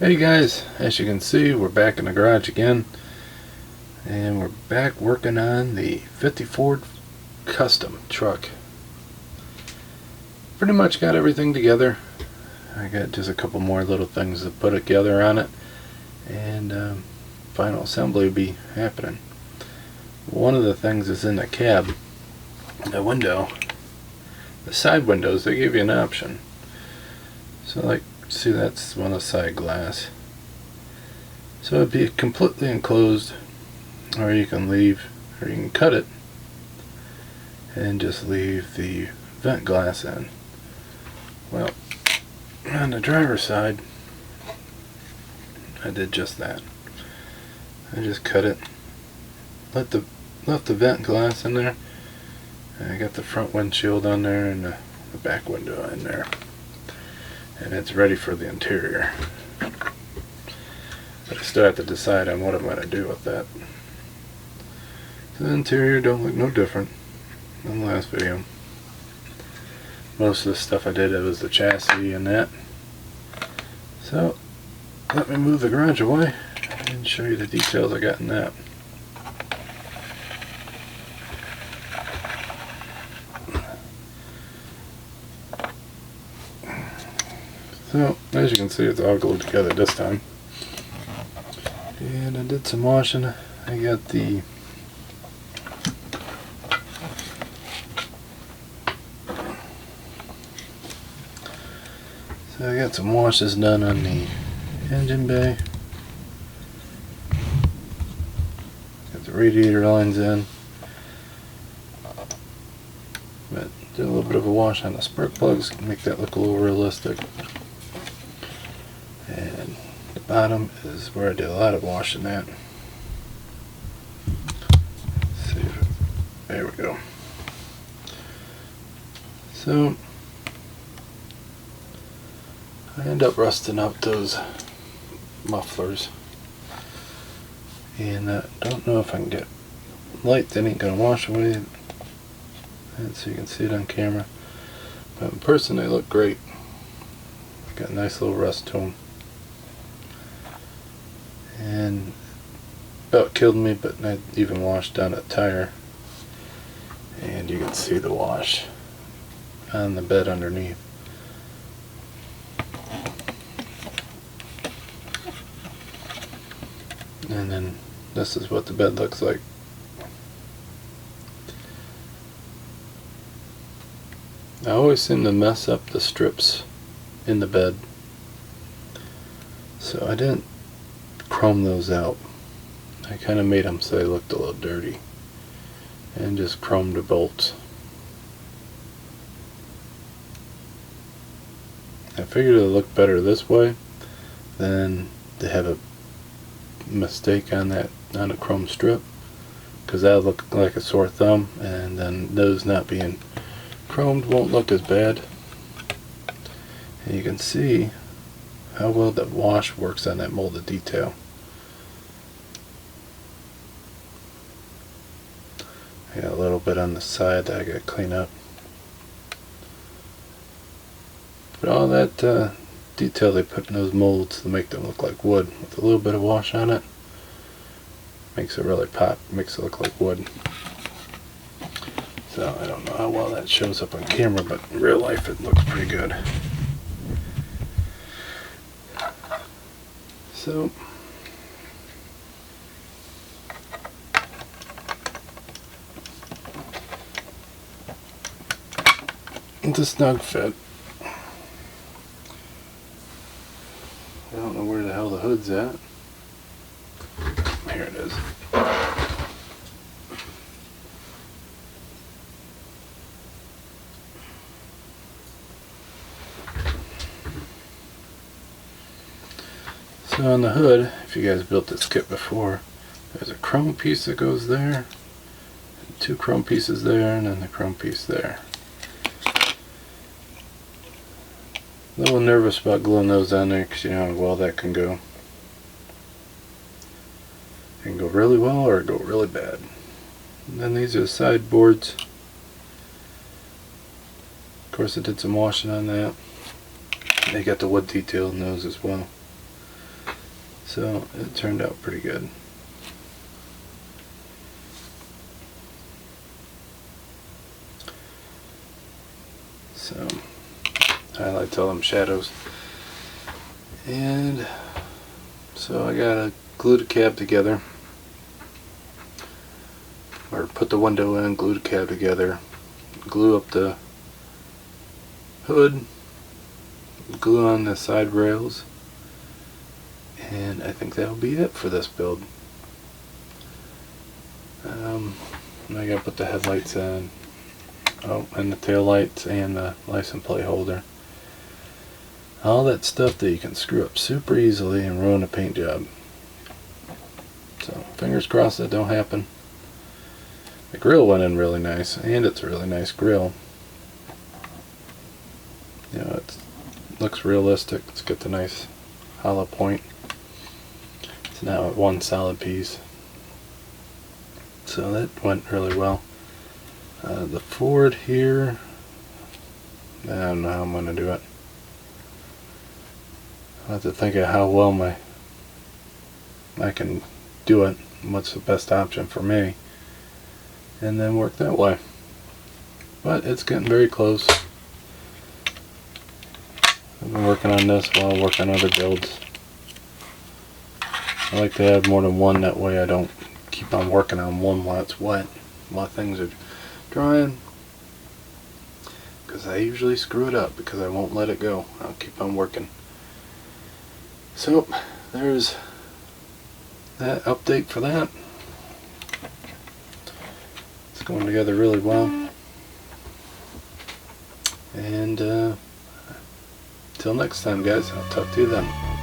Hey guys, as you can see, we're back in the garage again, and we're back working on the 50 Ford Custom truck. Pretty much got everything together. I got just a couple more little things to put together on it, and final assembly will be happening. One of the things is in the cab, the window, the side windows. They give you an option. So like, see, that's one of the side glass. So it'd be completely enclosed, or you can cut it and just leave the vent glass in. Well, on the driver's side, I did just that. I just cut it, left the vent glass in there, and I got the front windshield on there and the back window in there. And it's ready for the interior. But I still have to decide on what I'm going to do with that. The interior don't look no different than the last video. Most of the stuff I did, it was the chassis and that. So let me move the garage away and show you the details I got in that. So, as you can see, it's all glued together this time. And I did some washing. I got the some washes done on the engine bay. Got the radiator lines in. But did a little bit of a wash on the spark plugs to make that look a little realistic. And the bottom is where I did a lot of washing at. Let's see, there we go. So I end up rusting up those mufflers, and I don't know if I can get light that ain't gonna wash away, and so you can see it on camera. But in person they look great. Got a nice little rust to them. And about killed me, but I even washed down a tire, and you can see the wash on the bed underneath. And then this is what the bed looks like. I always seem to mess up the strips in the bed, so I didn't chrome those out. I kind of made them so they looked a little dirty, and just chromed the bolts. I figured it would look better this way than to have a mistake on a chrome strip, because that would look like a sore thumb, and then those not being chromed won't look as bad. And you can see how well the wash works on that molded detail. I got a little bit on the side that I got to clean up. But all that detail they put in those molds to make them look like wood, with a little bit of wash on it, makes it really pop, makes it look like wood. So I don't know how well that shows up on camera, but in real life it looks pretty good. So it's a snug fit. I don't know where the hell the hood's at. Here it is. So on the hood, if you guys built this kit before, there's a chrome piece that goes there, 2 chrome pieces there, and then the chrome piece there. A little nervous about gluing those on there because you know how well that can go. It can go really well or go really bad. And then these are the side boards. Of course I did some washing on that. They got the wood detail in those as well. So it turned out pretty good. So highlights all them shadows. And so I gotta glue the cab together, or put the window in, glue the cab together, glue up the hood, glue on the side rails, and I think that'll be it for this build. I gotta put the headlights in, and the tail lights and the license plate holder. All that stuff that you can screw up super easily and ruin a paint job. So fingers crossed that don't happen. The grill went in really nice, and it's a really nice grill. You know, it looks realistic. It's got the nice hollow point. It's now at one solid piece. So that went really well. The Ford here, I don't know how I'm going to do it. I have to think of how well I can do it, and what's the best option for me, and then work that way. But it's getting very close. I've been working on this while I work on other builds. I like to have more than one, that way I don't keep on working on one while it's wet, while things are drying, because I usually screw it up because I won't let it go. I'll keep on working. So there's that update for that. It's going together really well. And till next time, guys, I'll talk to you then.